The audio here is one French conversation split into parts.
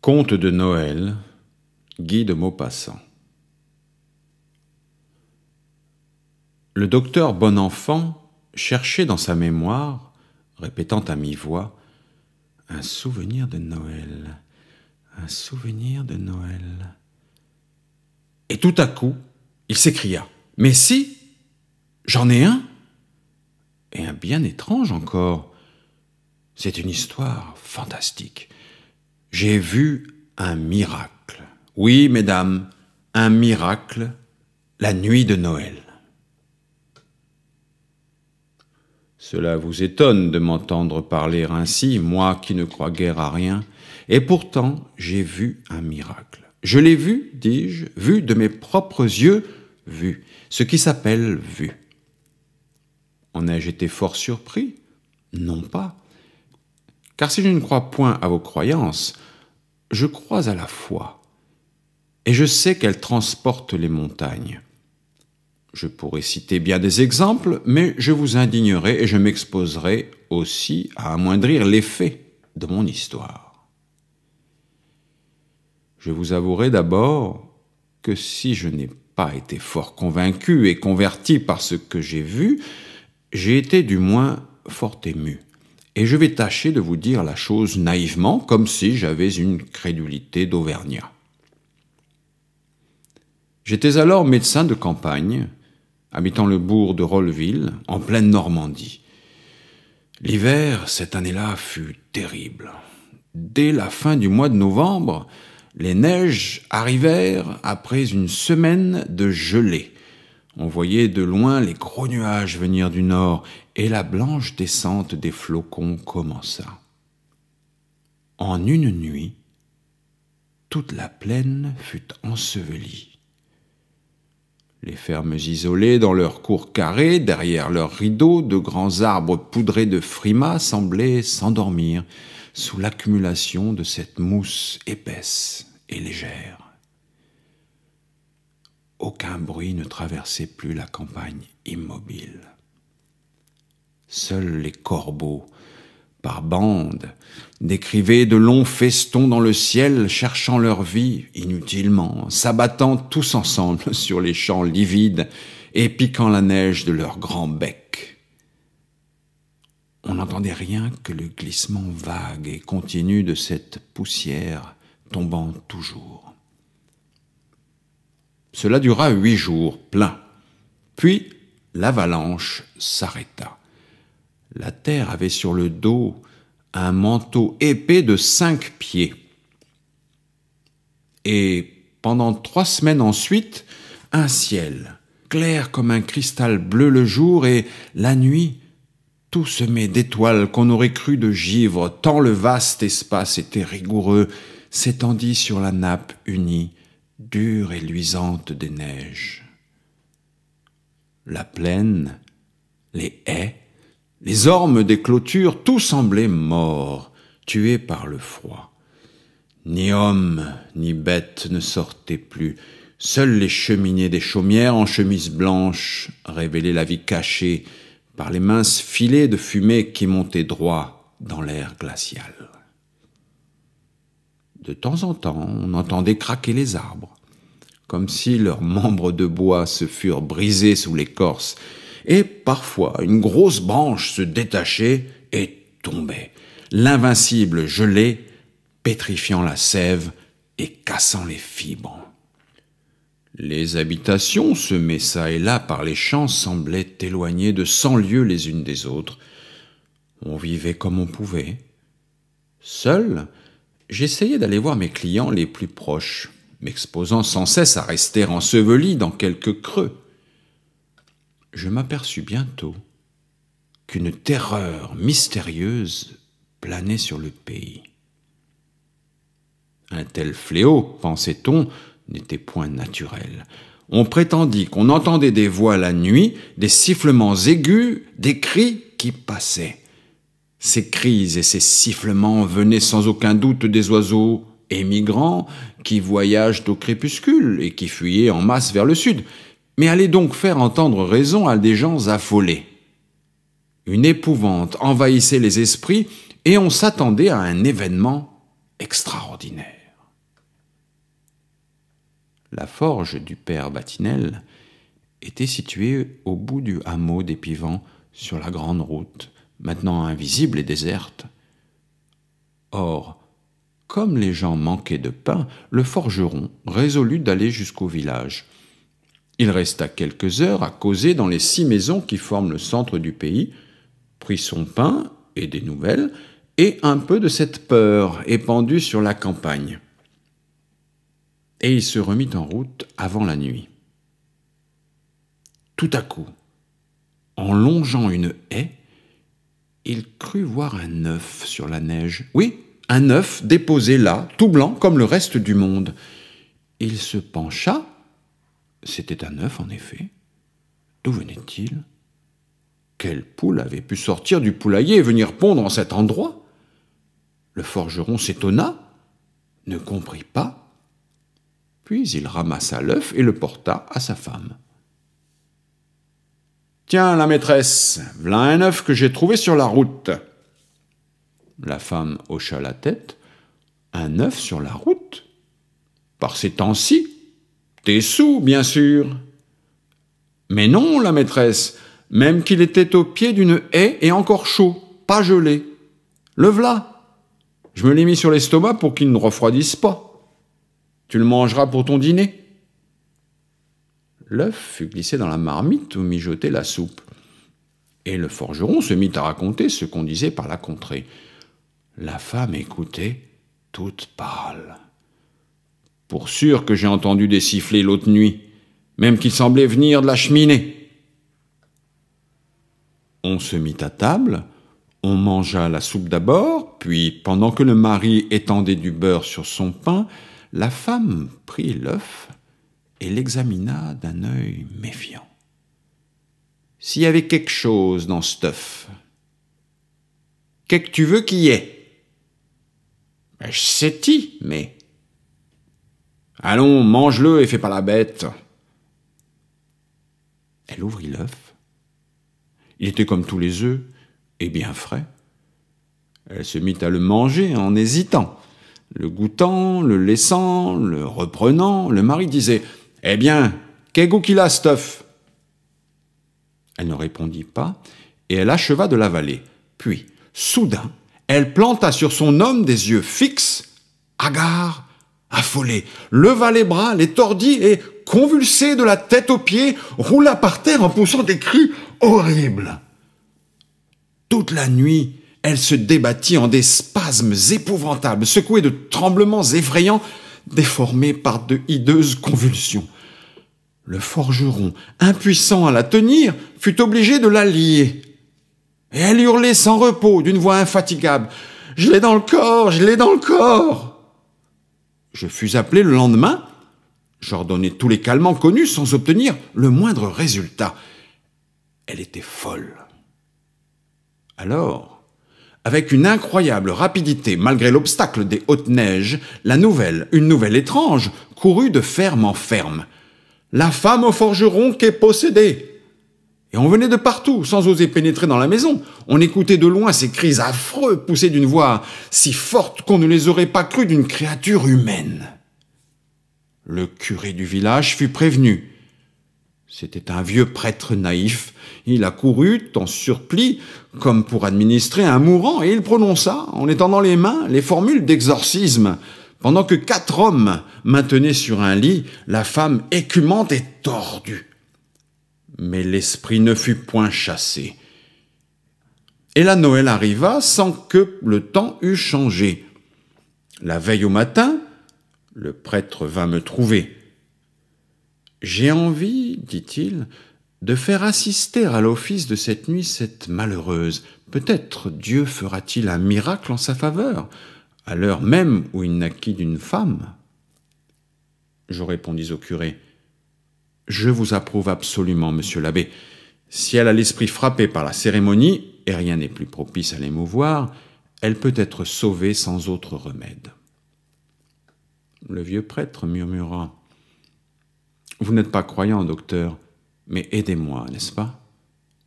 Conte de Noël, Guy de Maupassant. Le docteur Bonenfant cherchait dans sa mémoire, répétant à mi-voix, « Un souvenir de Noël, un souvenir de Noël. » Et tout à coup, il s'écria, « Mais si, j'en ai un, et un bien étrange encore. C'est une histoire fantastique. J'ai vu un miracle. Oui, mesdames, un miracle, la nuit de Noël. » Cela vous étonne de m'entendre parler ainsi, moi qui ne crois guère à rien, et pourtant j'ai vu un miracle. Je l'ai vu, dis-je, vu de mes propres yeux, vu, ce qui s'appelle vu. En ai-je été fort surpris? Non pas. Car si je ne crois point à vos croyances, je crois à la foi, et je sais qu'elle transporte les montagnes. Je pourrais citer bien des exemples, mais je vous indignerai et je m'exposerai aussi à amoindrir l'effet de mon histoire. Je vous avouerai d'abord que si je n'ai pas été fort convaincu et converti par ce que j'ai vu, j'ai été du moins fort ému. Et je vais tâcher de vous dire la chose naïvement, comme si j'avais une crédulité d'Auvergnat. J'étais alors médecin de campagne, habitant le bourg de Rolleville, en pleine Normandie. L'hiver, cette année-là, fut terrible. Dès la fin du mois de novembre, les neiges arrivèrent après une semaine de gelée. On voyait de loin les gros nuages venir du nord, et la blanche descente des flocons commença. En une nuit, toute la plaine fut ensevelie. Les fermes isolées dans leurs cours carrés, derrière leurs rideaux, de grands arbres poudrés de frimas semblaient s'endormir sous l'accumulation de cette mousse épaisse et légère. Aucun bruit ne traversait plus la campagne immobile. Seuls les corbeaux, par bandes, décrivaient de longs festons dans le ciel, cherchant leur vie inutilement, s'abattant tous ensemble sur les champs livides et piquant la neige de leurs grands becs. On n'entendait rien que le glissement vague et continu de cette poussière tombant toujours. Cela dura 8 jours pleins, puis l'avalanche s'arrêta. La terre avait sur le dos un manteau épais de 5 pieds. Et pendant 3 semaines ensuite, un ciel, clair comme un cristal bleu le jour, et la nuit, tout semé d'étoiles qu'on aurait cru de givre, tant le vaste espace était rigoureux, s'étendit sur la nappe unie, dure et luisante des neiges. La plaine, les haies, les ormes des clôtures, tout semblait mort, tué par le froid. Ni homme ni bête ne sortaient plus. Seules les cheminées des chaumières en chemise blanche révélaient la vie cachée par les minces filets de fumée qui montaient droit dans l'air glacial. De temps en temps, on entendait craquer les arbres, comme si leurs membres de bois se furent brisés sous l'écorce, et parfois une grosse branche se détachait et tombait, l'invincible gelée, pétrifiant la sève et cassant les fibres. Les habitations, semées çà et là par les champs, semblaient éloignées de 100 lieues les unes des autres. On vivait comme on pouvait. Seul, j'essayais d'aller voir mes clients les plus proches, m'exposant sans cesse à rester enseveli dans quelques creux. Je m'aperçus bientôt qu'une terreur mystérieuse planait sur le pays. Un tel fléau, pensait-on, n'était point naturel. On prétendit qu'on entendait des voix la nuit, des sifflements aigus, des cris qui passaient. Ces cris et ces sifflements venaient sans aucun doute des oiseaux émigrants qui voyagent au crépuscule et qui fuyaient en masse vers le sud, mais allaient donc faire entendre raison à des gens affolés. Une épouvante envahissait les esprits et on s'attendait à un événement extraordinaire. La forge du père Vatinel était située au bout du hameau d'Épivant, sur la grande route, maintenant invisible et déserte. Or, comme les gens manquaient de pain, le forgeron résolut d'aller jusqu'au village. Il resta quelques heures à causer dans les 6 maisons qui forment le centre du pays, prit son pain et des nouvelles, et un peu de cette peur épandue sur la campagne. Et il se remit en route avant la nuit. Tout à coup, en longeant une haie, il crut voir un œuf sur la neige. Oui, un œuf déposé là, tout blanc comme le reste du monde. Il se pencha. C'était un œuf, en effet. D'où venait-il? Quelle poule avait pu sortir du poulailler et venir pondre en cet endroit? Le forgeron s'étonna, ne comprit pas, puis il ramassa l'œuf et le porta à sa femme. « Tiens, la maîtresse, v'là un œuf que j'ai trouvé sur la route. » La femme hocha la tête. « Un œuf sur la route? Par ces temps-ci? T'es soûl, bien sûr. » « Mais non, la maîtresse, même qu'il était au pied d'une haie et encore chaud, pas gelé. Le v'là. Je me l'ai mis sur l'estomac pour qu'il ne refroidisse pas. Tu le mangeras pour ton dîner. » L'œuf fut glissé dans la marmite où mijotait la soupe. Et le forgeron se mit à raconter ce qu'on disait par la contrée. La femme écoutait, toute pâle. « Pour sûr que j'ai entendu des sifflets l'autre nuit, même qu'ils semblaient venir de la cheminée. » On se mit à table, on mangea la soupe d'abord, puis, pendant que le mari étendait du beurre sur son pain, la femme prit l'œuf et l'examina d'un œil méfiant. S'il y avait quelque chose dans cet œuf, qu'est-ce que tu veux qu'il y ait? Ben, je sais-ti, mais... Allons, mange-le et fais pas la bête. Elle ouvrit l'œuf. Il était comme tous les œufs, et bien frais. Elle se mit à le manger en hésitant. Le goûtant, le laissant, le reprenant, le mari disait « Eh bien, quel goût qu'il a, cet œuf ?» Elle ne répondit pas, et elle acheva de l'avaler. Puis, soudain, elle planta sur son homme des yeux fixes, hagards, affolée, leva les bras, les tordit et, convulsée de la tête aux pieds, roula par terre en poussant des cris horribles. Toute la nuit, elle se débattit en des spasmes épouvantables, secouée de tremblements effrayants, déformés par de hideuses convulsions. Le forgeron, impuissant à la tenir, fut obligé de la lier. Et elle hurlait sans repos, d'une voix infatigable. « Je l'ai dans le corps, je l'ai dans le corps !» Je fus appelé le lendemain. J'ordonnai tous les calmants connus sans obtenir le moindre résultat. Elle était folle. Alors, avec une incroyable rapidité, malgré l'obstacle des hautes neiges, la nouvelle, une nouvelle étrange, courut de ferme en ferme. La femme au forgeron qu'est possédée. Et on venait de partout, sans oser pénétrer dans la maison. On écoutait de loin ces cris affreux poussés d'une voix si forte qu'on ne les aurait pas crus d'une créature humaine. Le curé du village fut prévenu. C'était un vieux prêtre naïf. Il accourut en surplis, comme pour administrer un mourant, et il prononça, en étendant les mains, les formules d'exorcisme, pendant que 4 hommes maintenaient sur un lit la femme écumante et tordue. Mais l'esprit ne fut point chassé. Et la Noël arriva sans que le temps eût changé. La veille au matin, le prêtre vint me trouver. « J'ai envie, dit-il, de faire assister à l'office de cette nuit cette malheureuse. Peut-être Dieu fera-t-il un miracle en sa faveur, à l'heure même où il naquit d'une femme. » Je répondis au curé. « Je vous approuve absolument, monsieur l'abbé. Si elle a l'esprit frappé par la cérémonie, et rien n'est plus propice à l'émouvoir, elle peut être sauvée sans autre remède. » Le vieux prêtre murmura. « Vous n'êtes pas croyant, docteur, mais aidez-moi, n'est-ce pas?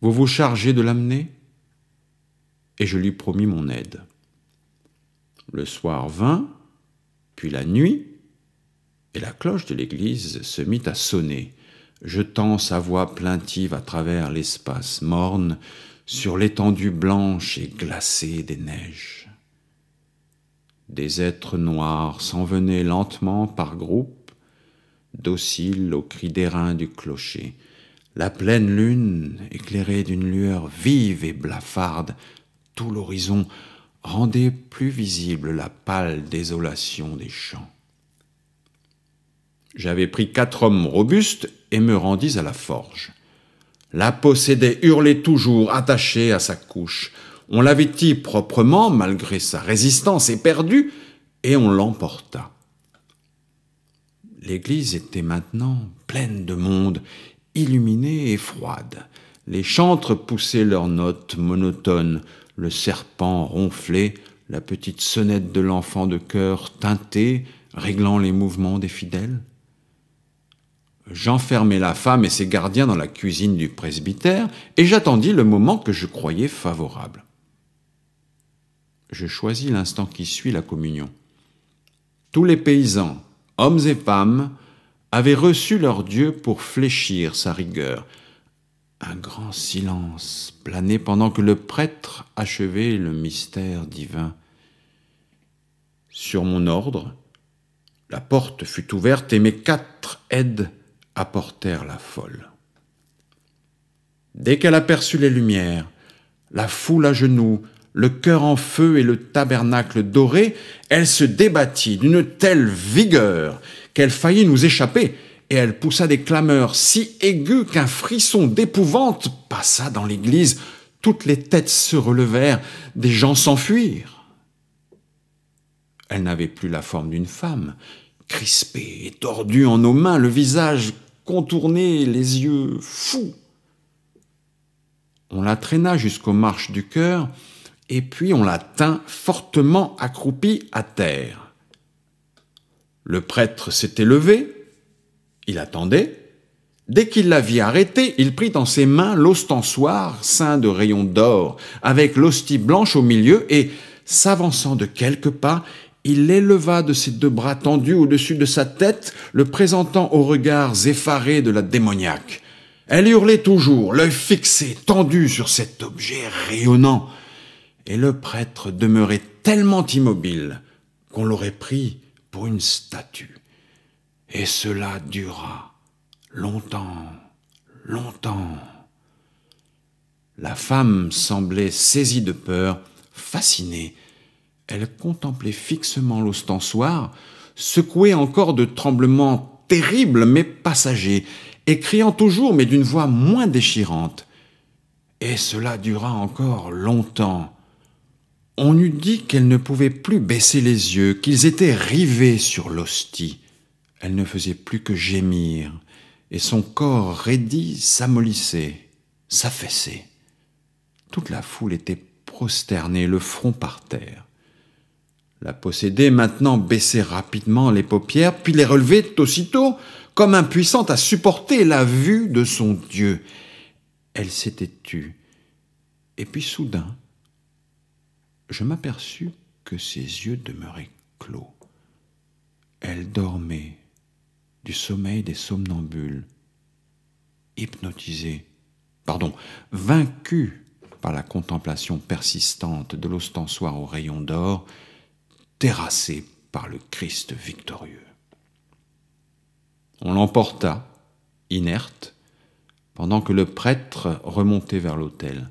Vous vous chargez de l'amener ?» Et je lui promis mon aide. Le soir vint, puis la nuit, et la cloche de l'église se mit à sonner, jetant sa voix plaintive à travers l'espace morne sur l'étendue blanche et glacée des neiges. Des êtres noirs s'en venaient lentement par groupes, dociles au cri d'airain du clocher. La pleine lune, éclairée d'une lueur vive et blafarde, tout l'horizon rendait plus visible la pâle désolation des champs. J'avais pris 4 hommes robustes et me rendis à la forge. La possédée hurlait toujours, attachée à sa couche. On la vêtit proprement, malgré sa résistance éperdue, et on l'emporta. L'église était maintenant pleine de monde, illuminée et froide. Les chantres poussaient leurs notes monotones, le serpent ronflait, la petite sonnette de l'enfant de chœur tintait, réglant les mouvements des fidèles. J'enfermai la femme et ses gardiens dans la cuisine du presbytère et j'attendis le moment que je croyais favorable. Je choisis l'instant qui suit la communion. Tous les paysans, hommes et femmes, avaient reçu leur Dieu pour fléchir sa rigueur. Un grand silence planait pendant que le prêtre achevait le mystère divin. Sur mon ordre, la porte fut ouverte et mes 4 aides apportèrent la folle. Dès qu'elle aperçut les lumières, la foule à genoux, le cœur en feu et le tabernacle doré, elle se débattit d'une telle vigueur qu'elle faillit nous échapper, et elle poussa des clameurs si aiguës qu'un frisson d'épouvante passa dans l'église. Toutes les têtes se relevèrent, des gens s'enfuirent. Elle n'avait plus la forme d'une femme, crispée et tordue en nos mains, le visage contourné, les yeux fous. On la traîna jusqu'aux marches du chœur, et puis on la tint fortement accroupie à terre. Le prêtre s'était levé, il attendait. Dès qu'il la vit arrêtée, il prit en ses mains l'ostensoir ceint de rayons d'or, avec l'hostie blanche au milieu, et, s'avançant de quelques pas, il l'éleva de ses 2 bras tendus au-dessus de sa tête, le présentant aux regards effarés de la démoniaque. Elle hurlait toujours, l'œil fixé, tendu sur cet objet rayonnant, et le prêtre demeurait tellement immobile qu'on l'aurait pris pour une statue. Et cela dura longtemps, longtemps. La femme semblait saisie de peur, fascinée. Elle contemplait fixement l'ostensoir, secouée encore de tremblements terribles mais passagers, et criant toujours mais d'une voix moins déchirante. Et cela dura encore longtemps. On eût dit qu'elle ne pouvait plus baisser les yeux, qu'ils étaient rivés sur l'hostie. Elle ne faisait plus que gémir, et son corps raidi s'amollissait, s'affaissait. Toute la foule était prosternée, le front par terre. La possédée maintenant baissait rapidement les paupières, puis les relevait aussitôt, comme impuissante à supporter la vue de son Dieu. Elle s'était tue, et puis soudain, je m'aperçus que ses yeux demeuraient clos. Elle dormait du sommeil des somnambules, vaincue par la contemplation persistante de l'ostensoir aux rayons d'or, terrassée par le Christ victorieux. On l'emporta, inerte, pendant que le prêtre remontait vers l'autel.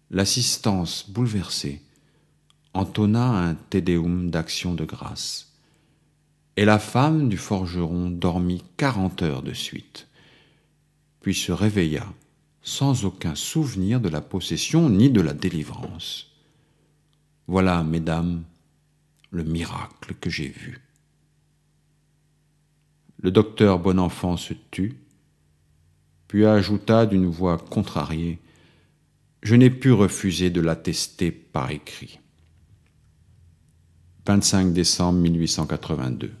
L'assistance, bouleversée, entonna un Te Deum d'action de grâce, et la femme du forgeron dormit 40 heures de suite, puis se réveilla sans aucun souvenir de la possession ni de la délivrance. Voilà, mesdames, le miracle que j'ai vu. Le docteur Bonenfant se tut, puis ajouta d'une voix contrariée: « Je n'ai pu refuser de l'attester par écrit. » 25 décembre 1882.